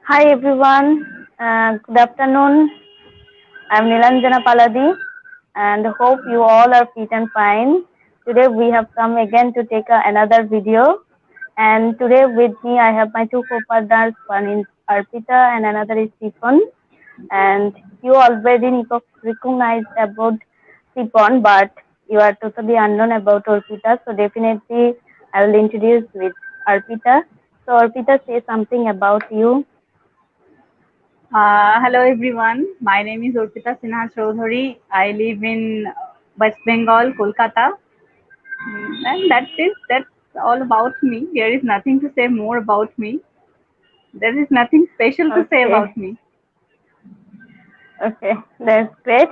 Hi everyone, good afternoon. I'm Nilanjana Paladi and hope you all are fit and fine. Today we have come again to take another video, and today with me I have my two co-partners, one is Arpita and another is Stephen. And you already recognized about Stephen, but you are totally unknown about Arpita, so definitely I will introduce with Arpita. So Arpita, say something about you. Hello everyone. My name is Urpita Sinha Chaudhary. I live in West Bengal, Kolkata, and that's all about me. There is nothing to say more about me. There is nothing special to say Okay. about me. Okay, that's great.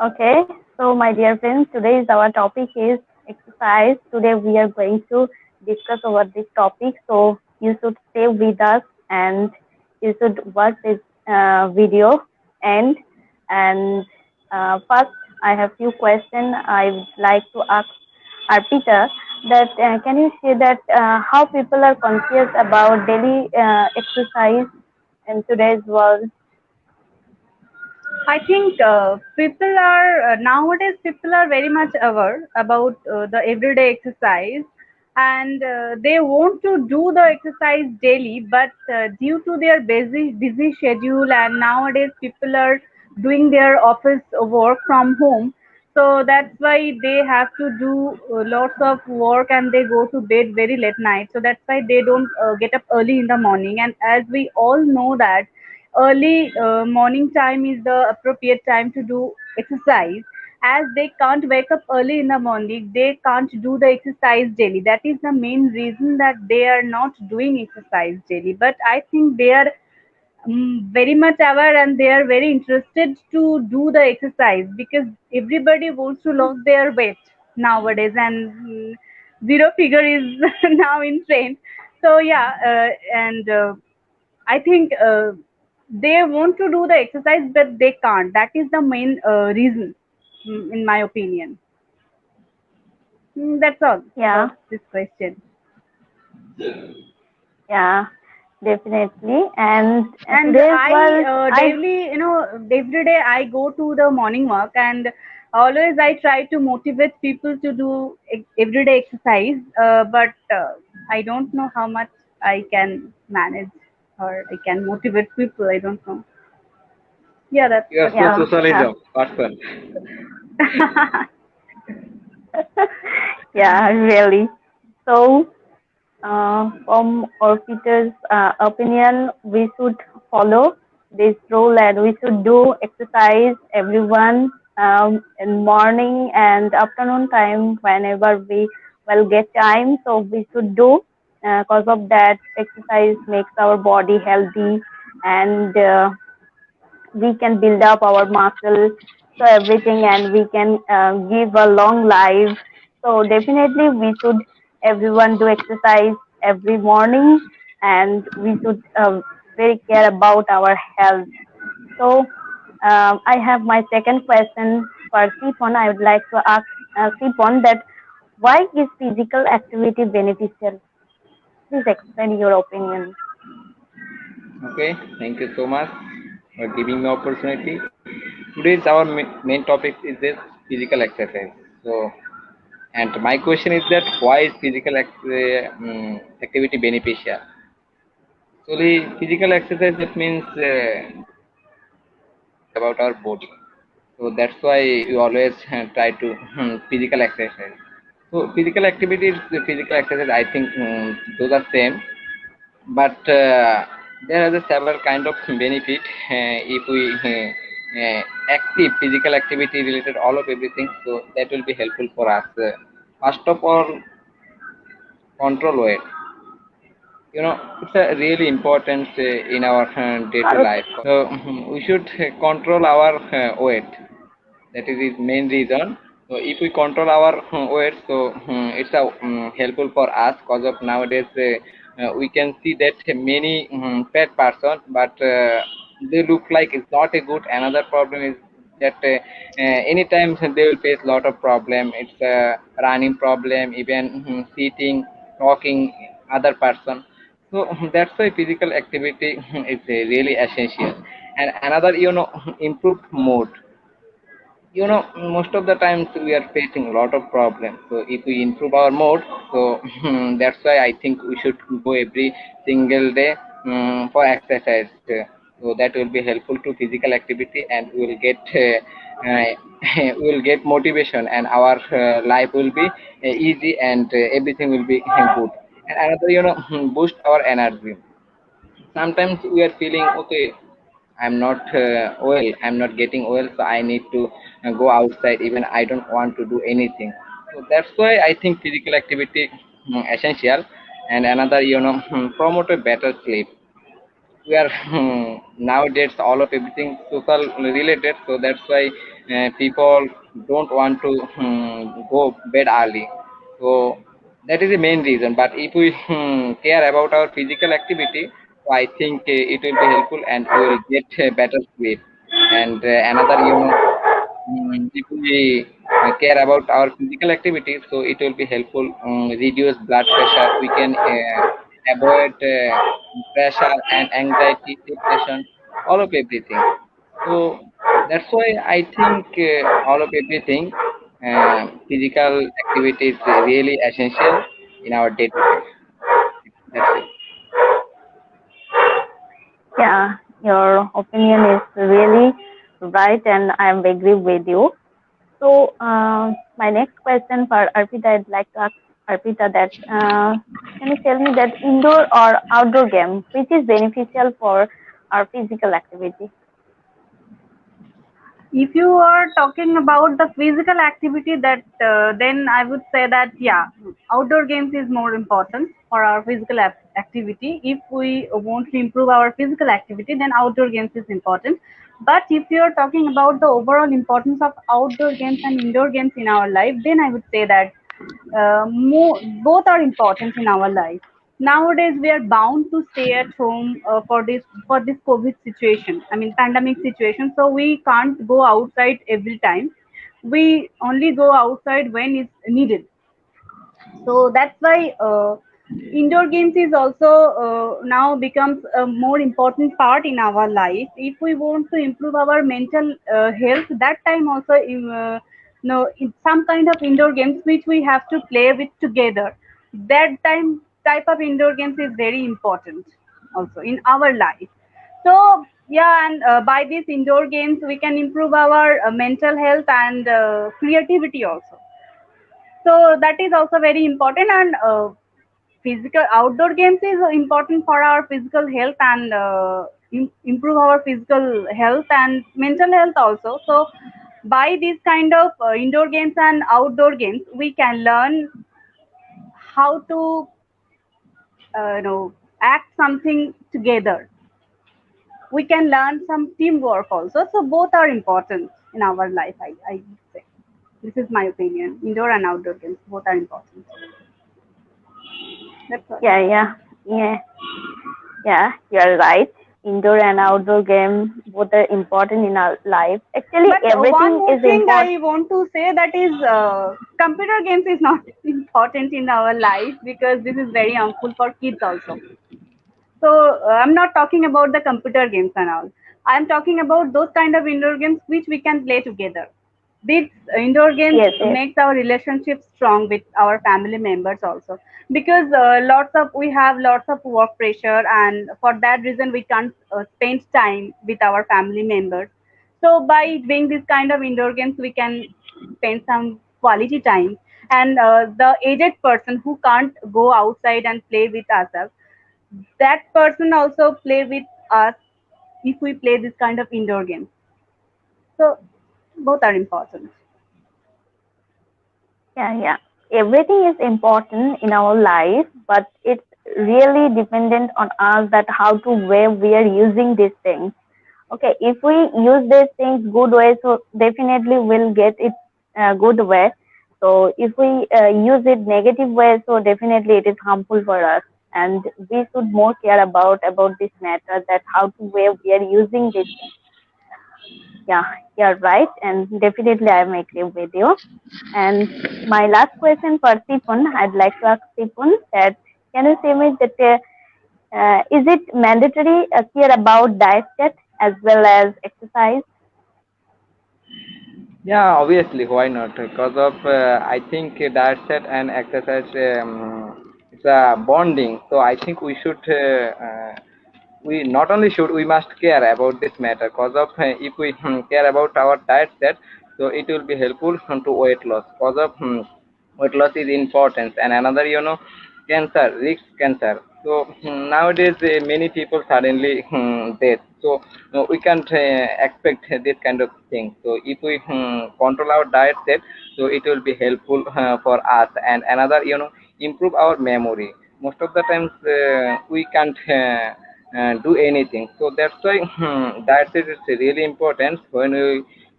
Okay, so my dear friends, today's our topic is exercise. Today we are going to discuss over this topic. So you should stay with us and you should watch this video. And first, I have few questions I would like to ask Arpita. That can you say that how people are conscious about daily exercise in today's world? I think people are nowadays people are very much aware about the everyday exercise, and they want to do the exercise daily. But due to their busy schedule, and nowadays people are doing their office work from home, so that's why they have to do lots of work and they go to bed very late night. So that's why they don't get up early in the morning. And as we all know that early morning time is the appropriate time to do exercise, as they can't wake up early in the morning, they can't do the exercise daily. That is the main reason that they are not doing exercise daily. But I think they are very much aware and they are very interested to do the exercise, because everybody wants to lose their weight nowadays, and zero figure is now in trend. So yeah, and I think they want to do the exercise, but they can't. That is the main reason, in my opinion. That's all Yeah. about this question. Yeah, definitely. And And today's I world, I daily, every day I go to the morning walk, and always I try to motivate people to do everyday exercise. But I don't know how much I can manage or I can motivate people. I don't know. Yeah, You are that's so all. yeah, yeah, socialism person. yeah, really. So, from Orpheus' opinion, we should follow this rule and we should do exercise everyone in morning and afternoon time whenever we will get time. So we should do because of that exercise makes our body healthy and we can build up our muscle so everything and we can give a long life. So definitely we should everyone do exercise every morning and we should very care about our health. So I have my second question for Sipon. I would like to ask Sipon that why is physical activity beneficial? Please explain your opinion. Okay, thank you so much for giving me opportunity. Today's our main topic is this physical exercise. So, and my question is that why is activity beneficial? So, the physical exercise that means about our body. So that's why we always try to physical exercise. So physical activities, physical exercise, I think those are same, but there are the several kind of benefit if we active physical activity related all of everything, so that will be helpful for us. First of all, control weight. It's a really important in our day to life. So we should control our weight. That is his main reason. So if we control our weight, so it's a helpful for us, because of nowadays we can see that many fat person, but they look like it's not a good. Another problem is that anytime they will face lot of problem. It's a running problem, even sitting, talking other person. So that's why physical activity is really essential. And another, improved mood. Most of the times we are facing a lot of problems. So if we improve our mood, so that's why I think we should go every single day for exercise. So that will be helpful to physical activity, and we will get we will get motivation, and our life will be easy, and everything will be good. And another, boost our energy. Sometimes we are feeling okay, I'm not well, I'm not getting well, so I need to go outside, even I don't want to do anything. So that's why I think physical activity essential. And another, promote a better sleep. We are nowadays all of everything social related, so that's why people don't want to go bed early. So that is the main reason. But if we care about our physical activity, so I think it will be helpful, and we will get better sleep. And another, if we care about our physical activity, so it will be helpful, reduce blood pressure. We can avoid pressure and anxiety, depression, all of everything. So that's why I think all of everything, physical activity is really essential in our day-to-day life. That's it. Yeah, your opinion is really right, and I am agree with you. So, my next question for Arpita, I'd like to ask Arpita that can you tell me that indoor or outdoor game, which is beneficial for our physical activity? If you are talking about the physical activity, that then I would say that yeah, outdoor games is more important for our physical activity. If we want to improve our physical activity, then outdoor games is important. But if you are talking about the overall importance of outdoor games and indoor games in our life, then I would say that both are important in our life. Nowadays we are bound to stay at home for this COVID situation, I mean pandemic situation, so we can't go outside every time. We only go outside when it's needed. So that's why indoor games is also now becomes a more important part in our life. If we want to improve our mental health, that time also no, in some kind of indoor games which we have to play with together, that time type of indoor games is very important also in our life. So yeah, and by these indoor games we can improve our mental health and creativity also. So that is also very important. And physical outdoor games is important for our physical health and improve our physical health and mental health also. So by these kind of indoor games and outdoor games, we can learn how to act something together. We can learn some teamwork also. So both are important in our life, I would say. This is my opinion. Indoor and outdoor games both are important. That's all. Yeah, yeah, yeah, yeah. You're right. Indoor and outdoor game both are important in our life. Actually, But one everything more is thing important. I want to say, that is computer games is not important in our life because this is very harmful for kids also. So I'm not talking about the computer games and all. I'm talking about those kind of indoor games which we can play together. These indoor games Yes, yes. makes our relationship strong with our family members also, because lots of we have lots of work pressure, and for that reason we can't spend time with our family members. So by doing this kind of indoor games, we can spend some quality time. And the aged person who can't go outside and play with us, that person also play with us if we play this kind of indoor games. So both are important. Yeah, yeah. Everything is important in our life, but it's really dependent on us that how to where we are using these things. Okay, if we use these things good way, so definitely we'll get it good way. So if we use it negative way, so definitely it is harmful for us. And we should more care about this matter that how to where we are using these things. Yeah, you're right, and definitely I'm agree with you. And my last question for Sipun, I'd like to ask Sipun that can you say me that Is it mandatory care about diet set as well as exercise? Yeah, obviously, why not? Because of I think diet set and exercise, it's a bonding. So I think we not only should, we must care about this matter. Because of if we care about our diet set, so it will be helpful to weight loss. Because of weight loss is important. And another, cancer, risk cancer. So nowadays many people suddenly dead. So we can't expect this kind of thing. So if we control our diet set, so it will be helpful for us. And another, improve our memory. Most of the times we can't do anything. So that's why diet set is really important. When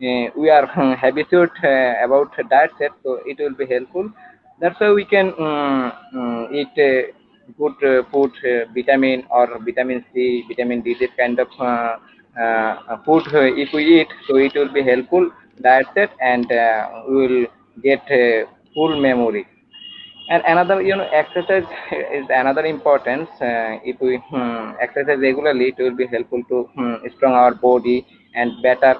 we are habituated about diet set, so it will be helpful. That's why we can eat good food, vitamin or vitamin C, vitamin D, this kind of food. If we eat, so it will be helpful diet set, and we will get full memory. And another, exercise is another importance. If we exercise regularly, it will be helpful to strong our body and better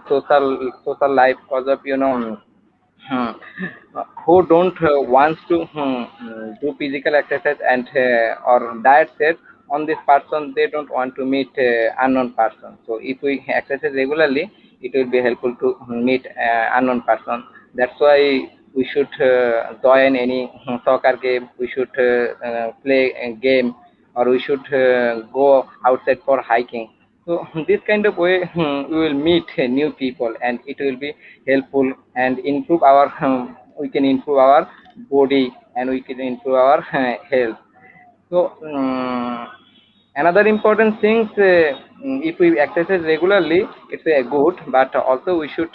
social life. Because of Hmm. Who don't wants to do physical exercise and or diet set on this person, they don't want to meet unknown person. So if we exercise regularly, it will be helpful to meet unknown person. That's why we should join any soccer game, we should play a game, or we should go outside for hiking. So this kind of way we will meet new people, and it will be helpful and improve our we can improve our body, and we can improve our health. So another important things, if we exercise regularly, it's good, but also we should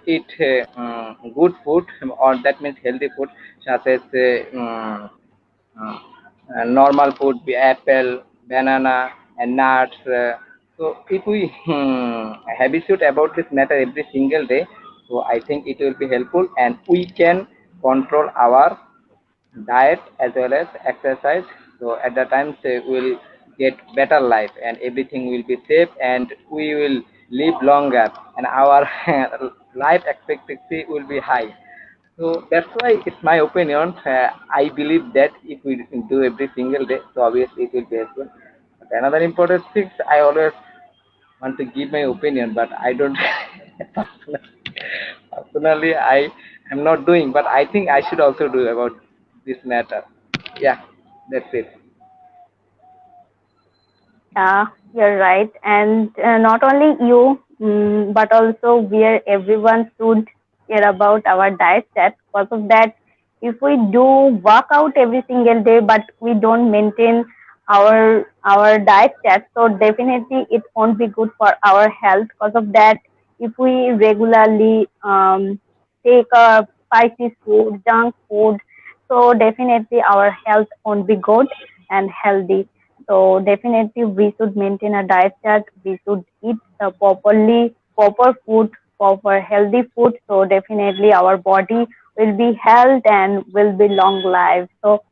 eat good food, or that means healthy food, such as normal food, be apple, banana, and nuts. So if we habituate about this matter every single day, so I think it will be helpful, and we can control our diet as well as exercise. So at the time, say, we'll get better life, and everything will be safe, and we will live longer, and our life expectancy will be high. So that's why it's my opinion. I believe that if we do every single day, so obviously it will be helpful. But another important thing, I always want to give my opinion, but I don't. Personally, I am not doing, but I think I should also do about this matter. Yeah, that's it. Yeah, you're right. And not only you, but also where everyone should care about our diet set. Because of that, if we do work out every single day, but we don't maintain our diet set, so definitely it won't be good for our health. Because of that, if we regularly take a spicy food, junk food, so definitely our health won't be good and healthy. So definitely we should maintain a diet chart. We should eat proper food, proper healthy food. So definitely our body will be health and will be long life. So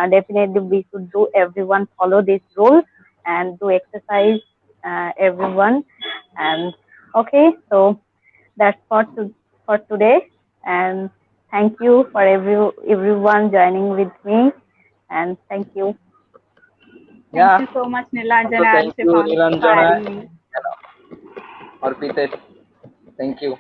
definitely we should do everyone follow this rule and do exercise everyone. And okay, so that's for today. And thank you for everyone joining with me. And thank you. Thank Yeah. you so much, Also, Nilanjana and thank you, Stefan, for Nilanjana having me. or Pitesh. Thank you.